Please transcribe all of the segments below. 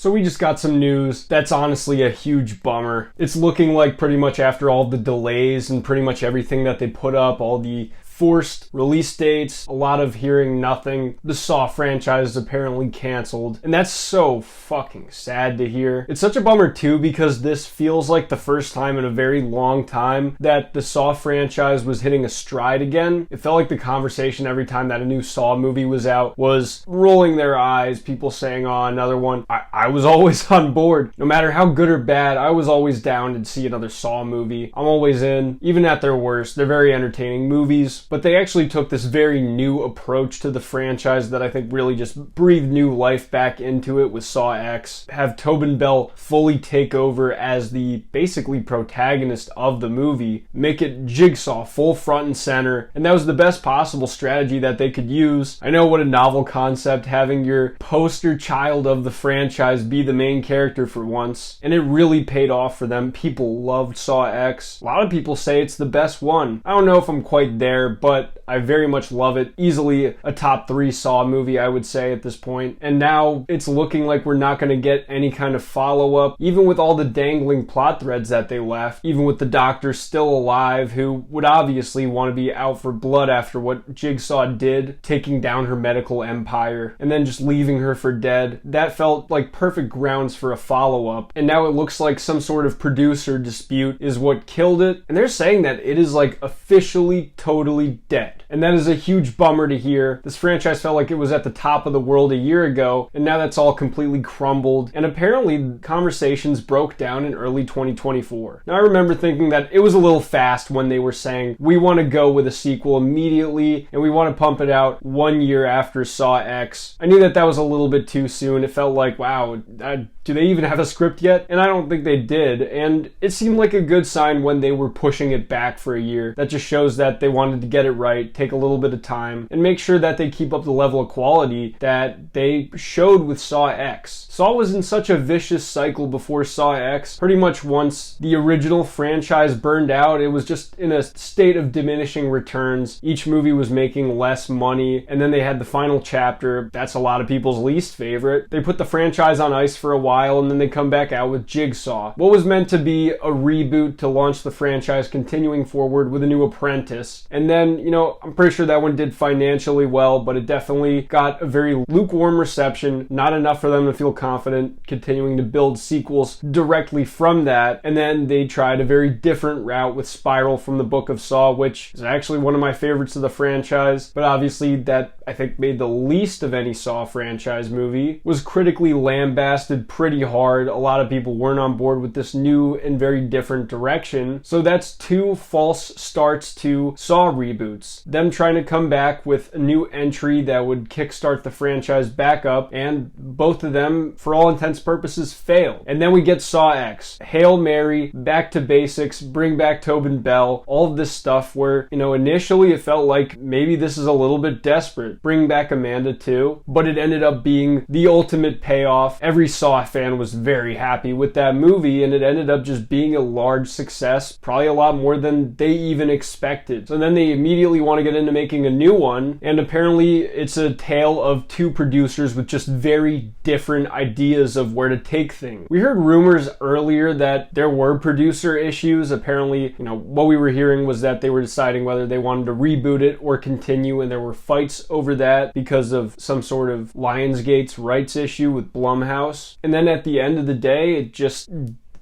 So we just got some news that's honestly a huge bummer. It's looking like pretty much after all the delays and pretty much everything that they put up, all the forced release dates, a lot of hearing nothing, the Saw franchise is apparently canceled. And that's so fucking sad to hear. It's such a bummer too because this feels like the first time in a very long time that the Saw franchise was hitting a stride again. It felt like the conversation every time that a new Saw movie was out was rolling their eyes, people saying, oh, another one. I was always on board. No matter how good or bad, I was always down to see another Saw movie. I'm always in. Even at their worst, they're very entertaining movies. But they actually took this very new approach to the franchise that I think really just breathed new life back into it with Saw X. Have Tobin Bell fully take over as the basically protagonist of the movie. Make it Jigsaw full front and center. And that was the best possible strategy that they could use. I know what a novel concept having your poster child of the franchise be the main character for once. And it really paid off for them. People loved Saw X. A lot of people say it's the best one. I don't know if I'm quite there, but I very much love it. Easily a top 3 Saw movie, I would say, at this point. And now it's looking like we're not going to get any kind of follow-up, even with all the dangling plot threads that they left, even with the doctor still alive, who would obviously want to be out for blood after what Jigsaw did, taking down her medical empire, and then just leaving her for dead. That felt like perfect grounds for a follow-up. And now it looks like some sort of producer dispute is what killed it. And they're saying that it is like officially totally dead. And that is a huge bummer to hear. This franchise felt like it was at the top of the world a year ago, and now that's all completely crumbled. And apparently conversations broke down in early 2024. Now I remember thinking that it was a little fast when they were saying, we want to go with a sequel immediately, and we want to pump it out 1 year after Saw X. I knew that was a little bit too soon. It felt like, wow, do they even have a script yet? And I don't think they did. And it seemed like a good sign when they were pushing it back for a year. That just shows that they wanted to get it right, take a little bit of time, and make sure that they keep up the level of quality that they showed with Saw X. Saw was in such a vicious cycle before Saw X. Pretty much once the original franchise burned out, it was just in a state of diminishing returns. Each movie was making less money, and then they had the final chapter. That's a lot of people's least favorite. They put the franchise on ice for a while, and then they come back out with Jigsaw. What was meant to be a reboot to launch the franchise continuing forward with a new apprentice. And then, I'm pretty sure that one did financially well, but it definitely got a very lukewarm reception. Not enough for them to feel confident continuing to build sequels directly from that. And then they tried a very different route with Spiral from the Book of Saw, which is actually one of my favorites of the franchise. But obviously that, I think, made the least of any Saw franchise movie. Was critically lambasted pretty hard. A lot of people weren't on board with this new and very different direction. So that's 2 false starts to Saw reboots. Them trying to come back with a new entry that would kickstart the franchise back up, and both of them, for all intents and purposes, failed. And then we get Saw X. Hail Mary, back to basics, bring back Tobin Bell, all of this stuff where, initially it felt like maybe this is a little bit desperate. Bring back Amanda too, but it ended up being the ultimate payoff. Every Saw fan was very happy with that movie, and it ended up just being a large success, probably a lot more than they even expected. So then they immediately want to get into making a new one, and apparently it's a tale of 2 producers with just very different ideas of where to take things. We heard rumors earlier that there were producer issues. Apparently, what we were hearing was that they were deciding whether they wanted to reboot it or continue, and there were fights over that because of some sort of Lionsgate's rights issue with Blumhouse. And then at the end of the day, it just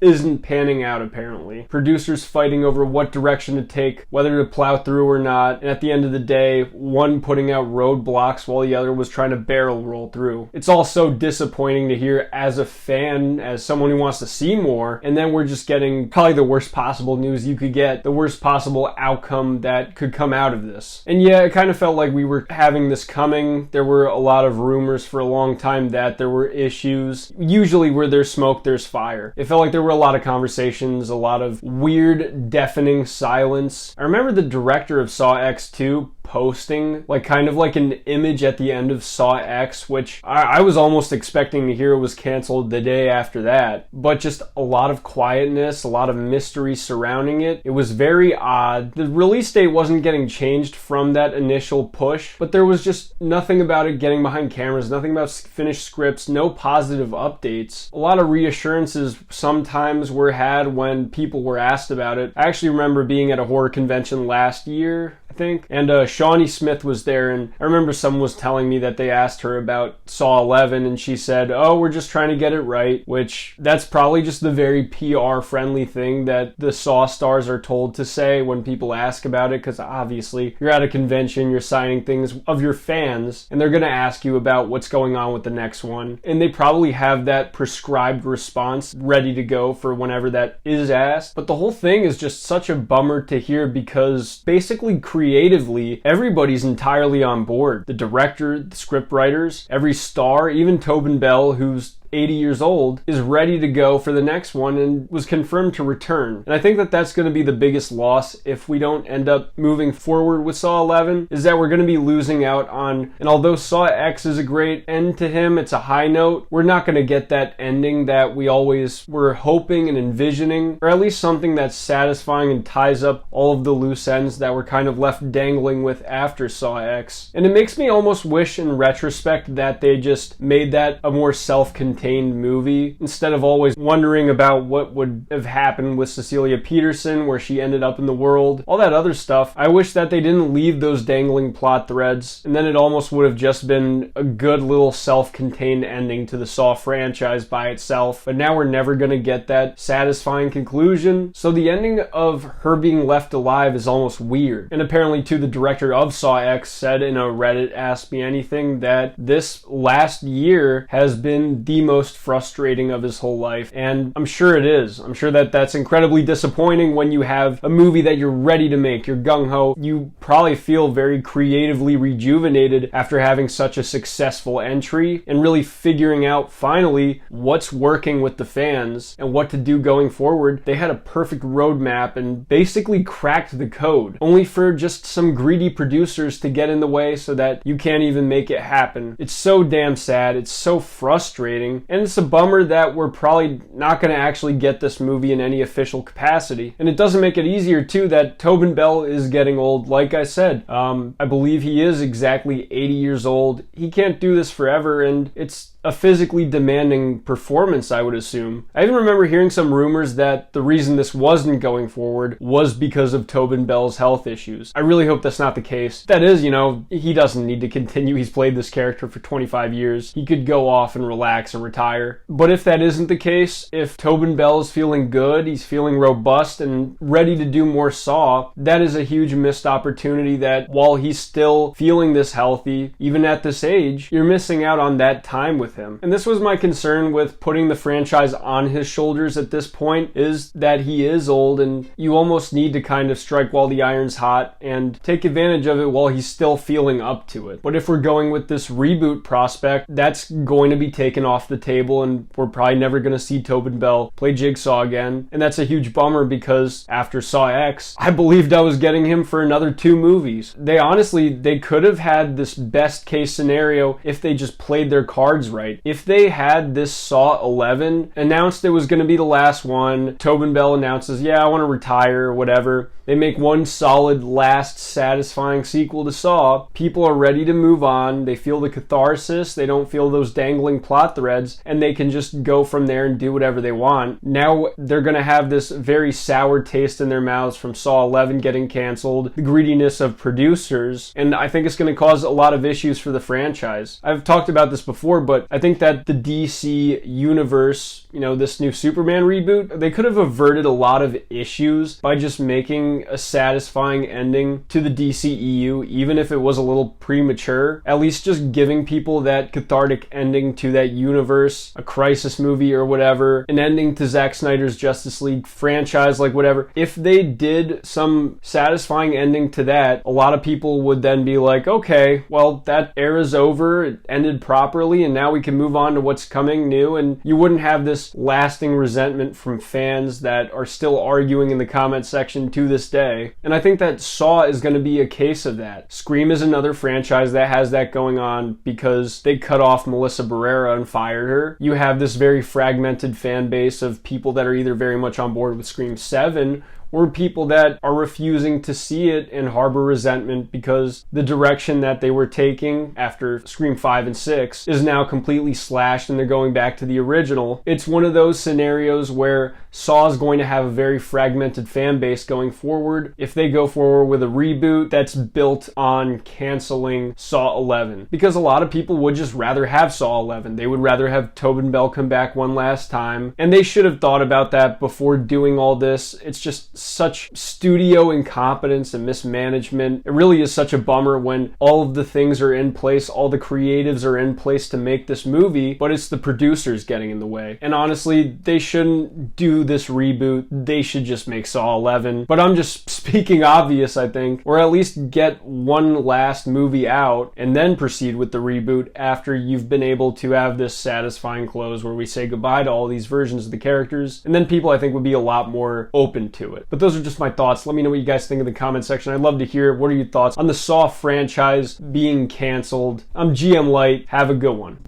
isn't panning out, apparently. Producers fighting over what direction to take, whether to plow through or not, and at the end of the day, one putting out roadblocks while the other was trying to barrel roll through. It's all so disappointing to hear as a fan, as someone who wants to see more, and then we're just getting probably the worst possible news you could get, the worst possible outcome that could come out of this. And yeah, it kind of felt like we were having this coming. There were a lot of rumors for a long time that there were issues. Usually where there's smoke, there's fire. It felt like there were a lot of conversations, a lot of weird, deafening silence. I remember the director of Saw X2 posting, like kind of like an image at the end of Saw X, which I was almost expecting to hear was canceled the day after that, but just a lot of quietness, a lot of mystery surrounding it. It was very odd. The release date wasn't getting changed from that initial push, but there was just nothing about it getting behind cameras, nothing about finished scripts, no positive updates. A lot of reassurances sometimes were had when people were asked about it. I actually remember being at a horror convention last year, I think, and Shawnee Smith was there, and I remember someone was telling me that they asked her about Saw 11, and she said, oh, we're just trying to get it right, which that's probably just the very PR friendly thing that the Saw stars are told to say when people ask about it, because obviously you're at a convention, you're signing things of your fans, and they're going to ask you about what's going on with the next one, and they probably have that prescribed response ready to go for whenever that is asked. But the whole thing is just such a bummer to hear, because basically creatively everybody's entirely on board. The director, the script writers, every star, even Tobin Bell, who's 80 years old, is ready to go for the next one and was confirmed to return. And I think that that's going to be the biggest loss if we don't end up moving forward with Saw 11, is that we're going to be losing out on, and although Saw X is a great end to him, it's a high note, we're not going to get that ending that we always were hoping and envisioning, or at least something that's satisfying and ties up all of the loose ends that were kind of left dangling with after Saw X. And it makes me almost wish in retrospect that they just made that a more self-contained movie, instead of always wondering about what would have happened with Cecilia Peterson, where she ended up in the world, all that other stuff. I wish that they didn't leave those dangling plot threads, and then it almost would have just been a good little self-contained ending to the Saw franchise by itself. But now we're never going to get that satisfying conclusion, so the ending of her being left alive is almost weird. And apparently too, the director of Saw X said in a Reddit Ask Me Anything that this last year has been the most frustrating of his whole life, and I'm sure it is. I'm sure that that's incredibly disappointing when you have a movie that you're ready to make, you're gung-ho, you probably feel very creatively rejuvenated after having such a successful entry and really figuring out finally what's working with the fans and what to do going forward. They had a perfect roadmap and basically cracked the code, only for just some greedy producers to get in the way so that you can't even make it happen. It's so damn sad, it's so frustrating, and it's a bummer that we're probably not going to actually get this movie in any official capacity. And it doesn't make it easier too that Tobin Bell is getting old. Like I said, I believe he is exactly 80 years old. He can't do this forever, and it's a physically demanding performance, I would assume. I even remember hearing some rumors that the reason this wasn't going forward was because of Tobin Bell's health issues. I really hope that's not the case. That is, he doesn't need to continue. He's played this character for 25 years. He could go off and relax and retire. But if that isn't the case, if Tobin Bell is feeling good, he's feeling robust and ready to do more Saw, that is a huge missed opportunity that while he's still feeling this healthy, even at this age, you're missing out on that time with him. And this was my concern with putting the franchise on his shoulders at this point, is that he is old and you almost need to kind of strike while the iron's hot and take advantage of it while he's still feeling up to it. But if we're going with this reboot prospect, that's going to be taken off the table, and we're probably never going to see Tobin Bell play Jigsaw again. And that's a huge bummer, because after Saw X, I believed I was getting him for another 2 movies. They could have had this best case scenario if they just played their cards right. If they had this Saw 11 announced it was going to be the last one, Tobin Bell announces, yeah, I want to retire or whatever, they make one solid, last, satisfying sequel to Saw, people are ready to move on, they feel the catharsis, they don't feel those dangling plot threads, and they can just go from there and do whatever they want. Now they're going to have this very sour taste in their mouths from Saw 11 getting canceled, the greediness of producers, and I think it's going to cause a lot of issues for the franchise. I've talked about this before, but I think that the DC universe, this new Superman reboot, they could have averted a lot of issues by just making a satisfying ending to the DCEU, even if it was a little premature. At least just giving people that cathartic ending to that universe, a Crisis movie or whatever, an ending to Zack Snyder's Justice League franchise, like whatever. If they did some satisfying ending to that, a lot of people would then be like, okay, well, that era's over, it ended properly, and now we can move on to what's coming new, and you wouldn't have this lasting resentment from fans that are still arguing in the comment section to this this day. And I think that Saw is going to be a case of that. Scream is another franchise that has that going on because they cut off Melissa Barrera and fired her. You have this very fragmented fan base of people that are either very much on board with Scream 7 or people that are refusing to see it and harbor resentment because the direction that they were taking after Scream 5 and 6 is now completely slashed and they're going back to the original. It's one of those scenarios where Saw is going to have a very fragmented fan base going forward if they go forward with a reboot that's built on canceling Saw 11. Because a lot of people would just rather have Saw 11. They would rather have Tobin Bell come back one last time. And they should have thought about that before doing all this. It's just such studio incompetence and mismanagement. It really is such a bummer when all of the things are in place, all the creatives are in place to make this movie, but it's the producers getting in the way. And honestly, they shouldn't do this reboot. They should just make Saw 11. But I'm just speaking obvious, I think, or at least get one last movie out and then proceed with the reboot after you've been able to have this satisfying close where we say goodbye to all these versions of the characters. And then people, I think, would be a lot more open to it. But those are just my thoughts. Let me know what you guys think in the comment section. I'd love to hear what are your thoughts on the Saw franchise being canceled. I'm GM Light. Have a good one.